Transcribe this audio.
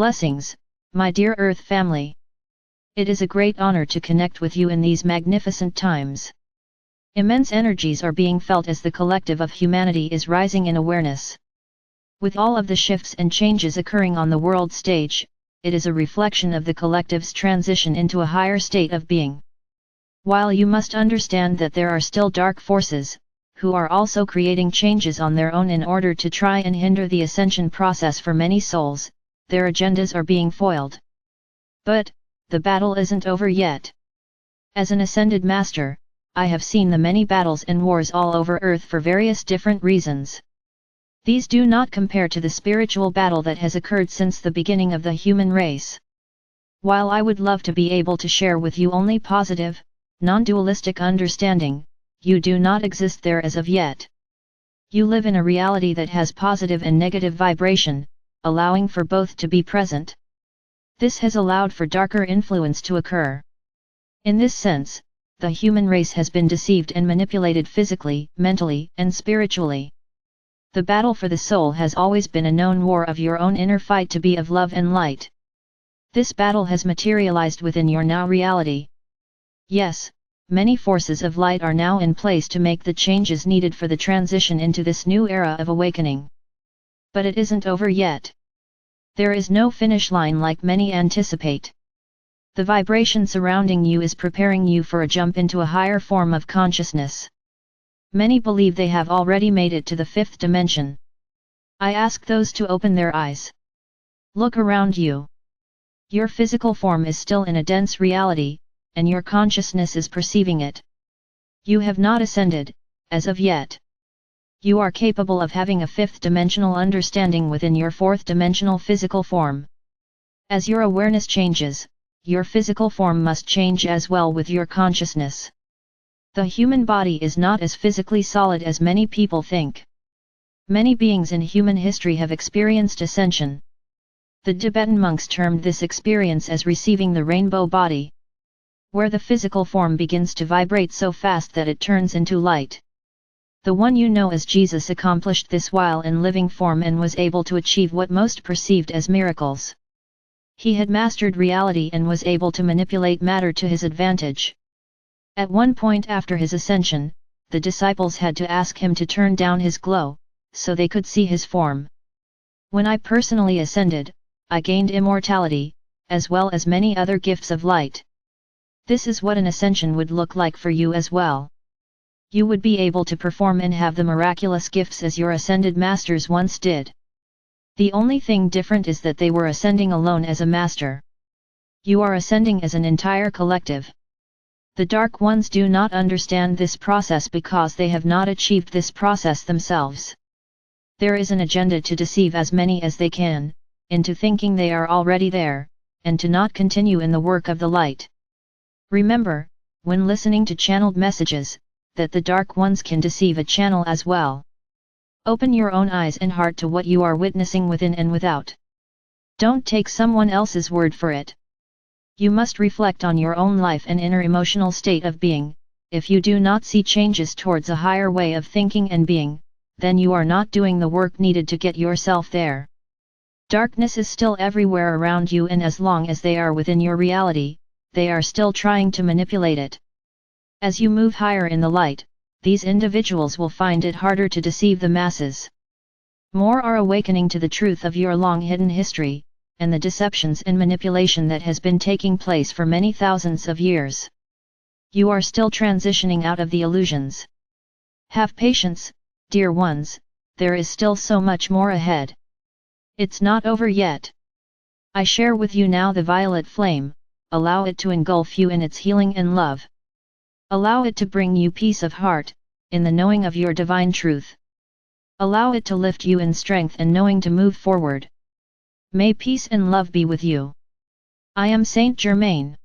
Blessings, my dear Earth family. It is a great honor to connect with you in these magnificent times. Immense energies are being felt as the collective of humanity is rising in awareness. With all of the shifts and changes occurring on the world stage, it is a reflection of the collective's transition into a higher state of being. While you must understand that there are still dark forces, who are also creating changes on their own in order to try and hinder the ascension process for many souls, their agendas are being foiled. But, the battle isn't over yet. As an ascended master, I have seen the many battles and wars all over Earth for various different reasons. These do not compare to the spiritual battle that has occurred since the beginning of the human race. While I would love to be able to share with you only positive, non-dualistic understanding, you do not exist there as of yet. You live in a reality that has positive and negative vibration, allowing for both to be present. This has allowed for darker influence to occur. In this sense, the human race has been deceived and manipulated physically, mentally, and spiritually. The battle for the soul has always been a known war of your own inner fight to be of love and light. This battle has materialized within your now reality. Yes, many forces of light are now in place to make the changes needed for the transition into this new era of awakening. But it isn't over yet. There is no finish line like many anticipate. The vibration surrounding you is preparing you for a jump into a higher form of consciousness. Many believe they have already made it to the fifth dimension. I ask those to open their eyes. Look around you. Your physical form is still in a dense reality, and your consciousness is perceiving it. You have not ascended, as of yet. You are capable of having a fifth-dimensional understanding within your fourth-dimensional physical form. As your awareness changes, your physical form must change as well with your consciousness. The human body is not as physically solid as many people think. Many beings in human history have experienced ascension. The Tibetan monks termed this experience as receiving the rainbow body, where the physical form begins to vibrate so fast that it turns into light. The one you know as Jesus accomplished this while in living form and was able to achieve what most perceived as miracles. He had mastered reality and was able to manipulate matter to his advantage. At one point after his ascension, the disciples had to ask him to turn down his glow, so they could see his form. When I personally ascended, I gained immortality, as well as many other gifts of light. This is what an ascension would look like for you as well. You would be able to perform and have the miraculous gifts as your ascended masters once did. The only thing different is that they were ascending alone as a master. You are ascending as an entire collective. The Dark Ones do not understand this process because they have not achieved this process themselves. There is an agenda to deceive as many as they can, into thinking they are already there, and to not continue in the work of the light. Remember, when listening to channeled messages, that the Dark Ones can deceive a channel as well. Open your own eyes and heart to what you are witnessing within and without. Don't take someone else's word for it. You must reflect on your own life and inner emotional state of being. If you do not see changes towards a higher way of thinking and being, then you are not doing the work needed to get yourself there. Darkness is still everywhere around you, and as long as they are within your reality, they are still trying to manipulate it. As you move higher in the light, these individuals will find it harder to deceive the masses. More are awakening to the truth of your long-hidden history, and the deceptions and manipulation that has been taking place for many thousands of years. You are still transitioning out of the illusions. Have patience, dear ones, there is still so much more ahead. It's not over yet. I share with you now the violet flame, allow it to engulf you in its healing and love. Allow it to bring you peace of heart, in the knowing of your divine truth. Allow it to lift you in strength and knowing to move forward. May peace and love be with you. I am Saint Germain.